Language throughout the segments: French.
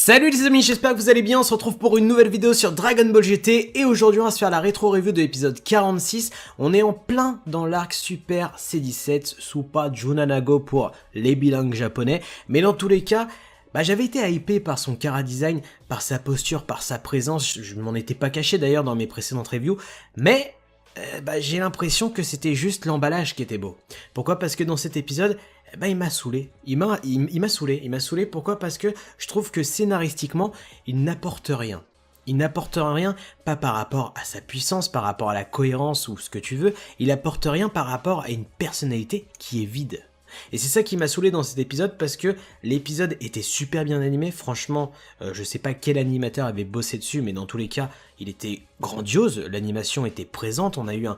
Salut les amis, j'espère que vous allez bien, on se retrouve pour une nouvelle vidéo sur Dragon Ball GT et aujourd'hui on va se faire la rétro review de l'épisode 46. On est en plein dans l'arc Super C17, Super Junanago pour les bilingues japonais, mais dans tous les cas, j'avais été hypé par son chara design, par sa posture, par sa présence, je m'en étais pas caché d'ailleurs dans mes précédentes reviews, mais j'ai l'impression que c'était juste l'emballage qui était beau. Pourquoi? Parce que dans cet épisode, il m'a saoulé. Il m'a saoulé. Pourquoi? Parce que je trouve que scénaristiquement, il n'apporte rien. Il n'apporte rien, pas par rapport à sa puissance, par rapport à la cohérence ou ce que tu veux. Il apporte rien par rapport à une personnalité qui est vide. Et c'est ça qui m'a saoulé dans cet épisode parce que l'épisode était super bien animé, franchement je sais pas quel animateur avait bossé dessus mais dans tous les cas il était grandiose, l'animation était présente, on a eu un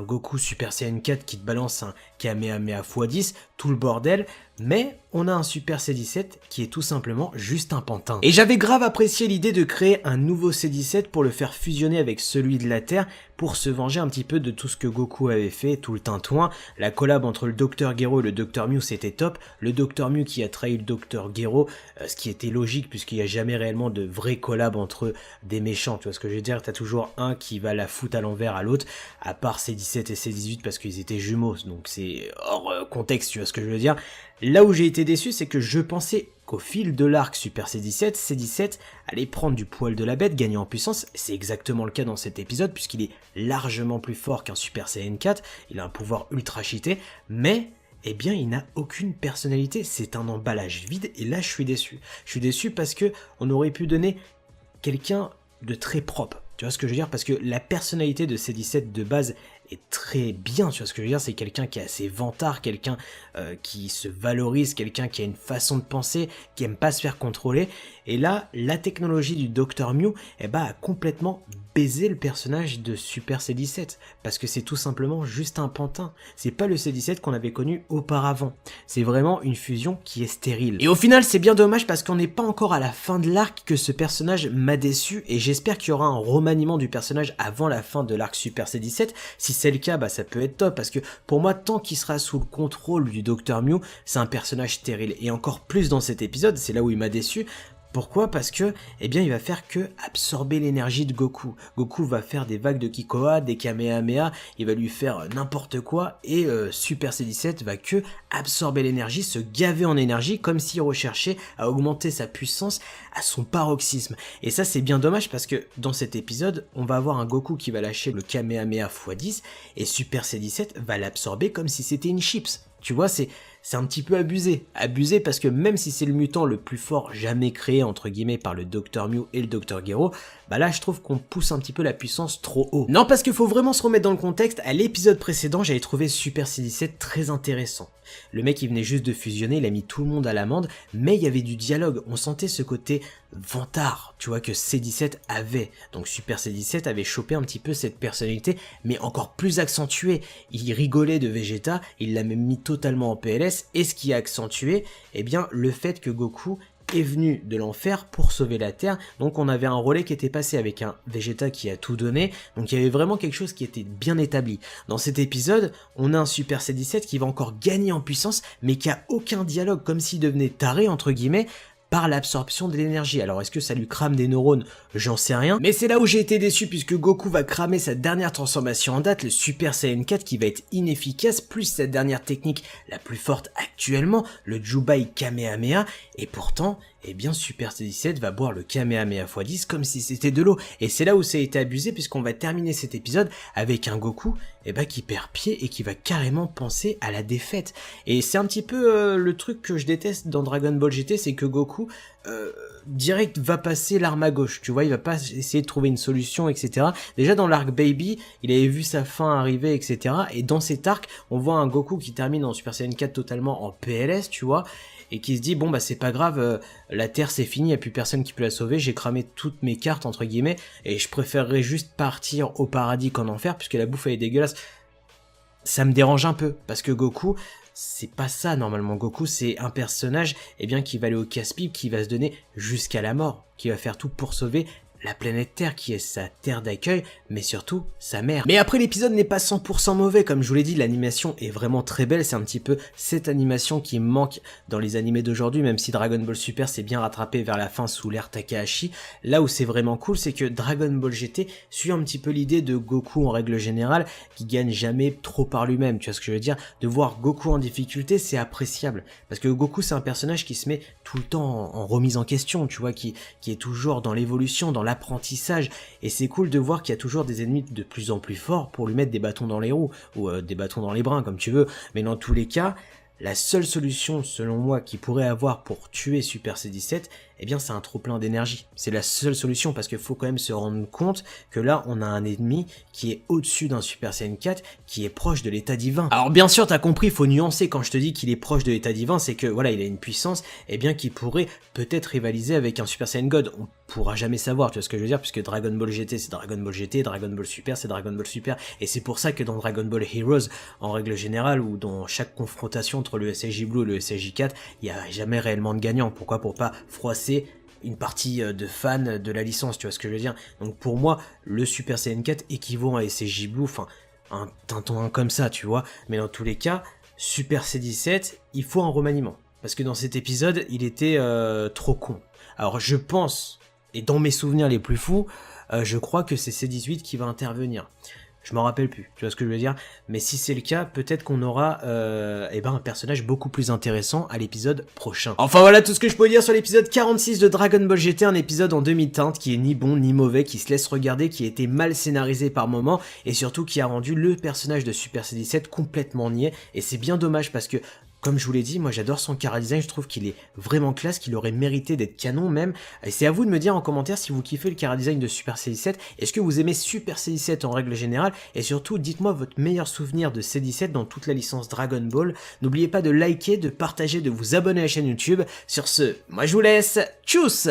Goku Super Saiyan 4 qui te balance un Kamehameha x10, tout le bordel, mais on a un Super C17 qui est tout simplement juste un pantin. Et j'avais grave apprécié l'idée de créer un nouveau C17 pour le faire fusionner avec celui de la Terre, pour se venger un petit peu de tout ce que Goku avait fait, tout le tintouin. La collab entre le Dr Gero et le Dr Mew c'était top, le Dr Mew qui a trahi le Dr Gero, ce qui était logique puisqu'il n'y a jamais réellement de vraie collab entre des méchants, tu vois ce que je veux dire, t'as toujours un qui va la foutre à l'envers à l'autre, à part C17 et C18 parce qu'ils étaient jumeaux, donc c'est hors contexte, tu vois ce que je veux dire. Là où j'ai été déçu, c'est que je pensais qu'au fil de l'arc Super C17, C17 allait prendre du poil de la bête, gagner en puissance, c'est exactement le cas dans cet épisode, puisqu'il est largement plus fort qu'un Super Saiyan 4, il a un pouvoir ultra cheaté, mais il n'a aucune personnalité, c'est un emballage vide, et là je suis déçu. Je suis déçu parce que on aurait pu donner quelqu'un de très propre, tu vois ce que je veux dire, parce que la personnalité de C17 de base est très bien, tu vois ce que je veux dire, c'est quelqu'un qui est assez vantard, quelqu'un qui se valorise, quelqu'un qui a une façon de penser, qui aime pas se faire contrôler, et là, la technologie du Dr Mew, a complètement baisé le personnage de Super C17, parce que c'est tout simplement juste un pantin, c'est pas le C17 qu'on avait connu auparavant, c'est vraiment une fusion qui est stérile. Et au final, c'est bien dommage parce qu'on n'est pas encore à la fin de l'arc que ce personnage m'a déçu, et j'espère qu'il y aura un remaniement du personnage avant la fin de l'arc Super C17, si c'est le cas, ça peut être top, parce que pour moi, tant qu'il sera sous le contrôle du Dr Mew, c'est un personnage stérile, et encore plus dans cet épisode, c'est là où il m'a déçu. Pourquoi? Parce que, il va faire que absorber l'énergie de Goku. Goku va faire des vagues de Kikoa, des Kamehameha, il va lui faire n'importe quoi, et Super C17 va que absorber l'énergie, se gaver en énergie, comme s'il recherchait à augmenter sa puissance à son paroxysme. Et ça, c'est bien dommage parce que dans cet épisode, on va avoir un Goku qui va lâcher le Kamehameha x10, et Super C17 va l'absorber comme si c'était une chips. Tu vois, c'est un petit peu abusé. Abusé parce que même si c'est le mutant le plus fort jamais créé, entre guillemets, par le Dr Mew et le Dr Gero, là je trouve qu'on pousse un petit peu la puissance trop haut. Non, parce qu'il faut vraiment se remettre dans le contexte, à l'épisode précédent, j'avais trouvé Super C17 très intéressant. Le mec il venait juste de fusionner, il a mis tout le monde à l'amende, mais il y avait du dialogue, on sentait ce côté vantard, tu vois, que C17 avait. Donc Super C17 avait chopé un petit peu cette personnalité, mais encore plus accentuée. Il rigolait de Vegeta, il l'a même mis totalement en PLS, et ce qui a accentué, le fait que Goku est venu de l'enfer pour sauver la Terre, donc on avait un relais qui était passé avec un Vegeta qui a tout donné, donc il y avait vraiment quelque chose qui était bien établi. Dans cet épisode, on a un Super C17 qui va encore gagner en puissance, mais qui a aucun dialogue, comme s'il devenait taré, entre guillemets, par l'absorption de l'énergie. Alors est-ce que ça lui crame des neurones? J'en sais rien. Mais c'est là où j'ai été déçu puisque Goku va cramer sa dernière transformation en date, le Super Saiyan 4 qui va être inefficace, plus sa dernière technique la plus forte actuellement, le Jubai Kamehameha, et pourtant, Super C17 va boire le Kamehameha x10 comme si c'était de l'eau. Et c'est là où ça a été abusé puisqu'on va terminer cet épisode avec un Goku qui perd pied et qui va carrément penser à la défaite. Et c'est un petit peu le truc que je déteste dans Dragon Ball GT, c'est que Goku direct va passer l'arme à gauche, tu vois, il va pas essayer de trouver une solution, etc. Déjà dans l'arc Baby, il avait vu sa fin arriver, etc. Et dans cet arc, on voit un Goku qui termine en Super Saiyan 4 totalement en PLS, tu vois, et qui se dit bon c'est pas grave, la Terre c'est fini, y a plus personne qui peut la sauver, j'ai cramé toutes mes cartes entre guillemets, et je préférerais juste partir au paradis qu'en enfer, puisque la bouffe elle est dégueulasse. Ça me dérange un peu, parce que Goku, c'est pas ça normalement. Goku c'est un personnage qui va aller au casse-pipe, qui va se donner jusqu'à la mort, qui va faire tout pour sauver la planète Terre qui est sa terre d'accueil, mais surtout sa mère. Mais après l'épisode n'est pas 100% mauvais, comme je vous l'ai dit, l'animation est vraiment très belle, c'est un petit peu cette animation qui manque dans les animés d'aujourd'hui, même si Dragon Ball Super s'est bien rattrapé vers la fin sous l'ère Takahashi. Là où c'est vraiment cool, c'est que Dragon Ball GT suit un petit peu l'idée de Goku en règle générale, qui gagne jamais trop par lui-même, tu vois ce que je veux dire? De voir Goku en difficulté, c'est appréciable, parce que Goku c'est un personnage qui se met tout le temps en remise en question, tu vois, qui est toujours dans l'évolution, dans l'apprentissage, et c'est cool de voir qu'il y a toujours des ennemis de plus en plus forts pour lui mettre des bâtons dans les roues, ou des bâtons dans les brins, comme tu veux, mais dans tous les cas, la seule solution, selon moi, qu'il pourrait avoir pour tuer Super C17, eh bien c'est un trop plein d'énergie. C'est la seule solution, parce qu'il faut quand même se rendre compte que là, on a un ennemi qui est au-dessus d'un Super Saiyan 4, qui est proche de l'état divin. Alors bien sûr, t'as compris, il faut nuancer quand je te dis qu'il est proche de l'état divin, c'est que voilà, il a une puissance, eh bien qui pourrait peut-être rivaliser avec un Super Saiyan God. On pourra jamais savoir, tu vois ce que je veux dire, puisque Dragon Ball GT c'est Dragon Ball GT, Dragon Ball Super c'est Dragon Ball Super, et c'est pour ça que dans Dragon Ball Heroes, en règle générale, ou dans chaque confrontation entre le SSJ Blue et le SSJ 4, il n'y a jamais réellement de gagnant. Pourquoi? Pour pas froisser une partie de fans de la licence, tu vois ce que je veux dire. Donc pour moi, le Super Saiyan 4 équivaut à SSJ Blue, enfin un tintouin comme ça, tu vois. Mais dans tous les cas, Super C17, il faut un remaniement. Parce que dans cet épisode, il était trop con. Alors je pense, et dans mes souvenirs les plus fous, je crois que c'est C18 qui va intervenir. Je m'en rappelle plus, tu vois ce que je veux dire, mais si c'est le cas, peut-être qu'on aura un personnage beaucoup plus intéressant à l'épisode prochain. Enfin voilà tout ce que je peux dire sur l'épisode 46 de Dragon Ball GT, un épisode en demi-teinte qui est ni bon ni mauvais, qui se laisse regarder, qui a été mal scénarisé par moments, et surtout qui a rendu le personnage de Super C17 complètement niais, et c'est bien dommage parce que comme je vous l'ai dit, moi j'adore son chara-design, je trouve qu'il est vraiment classe, qu'il aurait mérité d'être canon même. Et c'est à vous de me dire en commentaire si vous kiffez le chara-design de Super C17, est-ce que vous aimez Super C17 en règle générale, et surtout dites-moi votre meilleur souvenir de C17 dans toute la licence Dragon Ball. N'oubliez pas de liker, de partager, de vous abonner à la chaîne YouTube. Sur ce, moi je vous laisse, tchuss!